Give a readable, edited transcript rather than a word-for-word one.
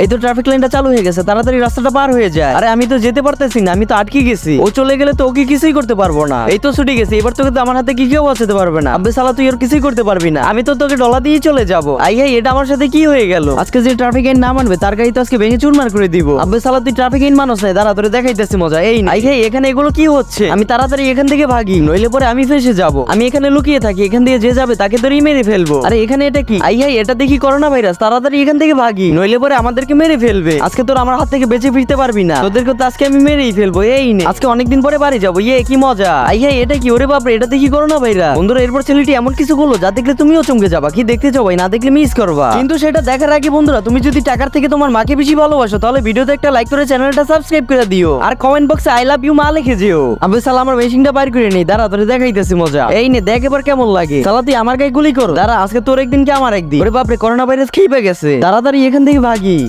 এই তো ট্রাফিক লাইনটা চালু হয়ে গেছে, তাড়াতাড়ি রাস্তাটা পার হয়ে যায়। আরে আমি তো যেতে পারতেছি না, আমি তো আটকে গেছি। ও চলে গেলে তো ওকে কিছুই করতে পারবো না। এই তো ছুটে গেছে, এবার তোকে তো আমার হাতে কি কেউ বাঁচাতে পারবে না। আব্বে শালা তুই ওর কিছুই করতে পারবি না, আমি তো তোকে ডলা দিয়ে চলে যাবো। আই হাই, এটা আমার সাথে কি হয়ে গেল? আজকে যে ট্রাফিক আইন না মানবে তার গাড়ি তো আজকে ভেঙে চুরমার করে দিব। আব্বে শালা তুই ট্রাফিক আইন মানুষ নাই, দাঁড়া তোরে দেখাইতেছি মজা। এই আই হাই, এখানে এগুলো কি হচ্ছে? আমি তাড়াতাড়ি এখান থেকে ভাগি, নইলে পরে আমি ফেসে যাবো। আমি এখানে লুকিয়ে থাকি, এখান দিয়ে যে যাবে তাকে তোরই মেরে ফেলবো। আরে এখানে এটা কি? আই হাই, এটা দেখি করোনা ভাইরাস, তাড়াতাড়ি এখান থেকে ভাগি, নইলে পরে আমাদেরকে মেরে ফেলবে। আজকে তোর আমার হাত থেকে বেঁচে ফিরতে পারবি না, তোদেরকে তো আজকে আমি মেরেই ফেলবো। এই নে, আজকে অনেকদিন পরে বাড়ি যাবো। কি মজা। আই হাই, এটা কি? ওরে বাপরে, এটা দেখি করোনা ভাইরাস। বন্ধুরা, এরপর ছেলেটি এমন কিছু করলো যা দেখলে তুমিও চমকে যাবা। কি দেখতে চাও ভাই? না দেখলে মিস করবা। কিন্তু সেটা দেখার আগে বন্ধুরা, তুমি যদি টাকার থেকে তোমার মাকে বেশি ভালোবাসো তাহলে ভিডিওতে একটা লাইক করে চ্যানেলটা সাবস্ক্রাইব করে দিও, আর কমেন্ট বক্সে আই লাভ ইউ মা লিখে যেও। আবে শালা আমার মেশিনটা বাইর করে নেই, দাঁড়া তোরে দেখাইতেছি মজা। এই নে, দেখ এবার কেমন লাগে। শালা তুই আমার গায়ে গুলি করো, দাঁড়া আজকে তোর একদিন কি আমার একদিন। ওরে বাপরে, করোনা ভাইরাস খেয়ে গেছে, তাড়াতাড়ি এখান থেকে ভাগি।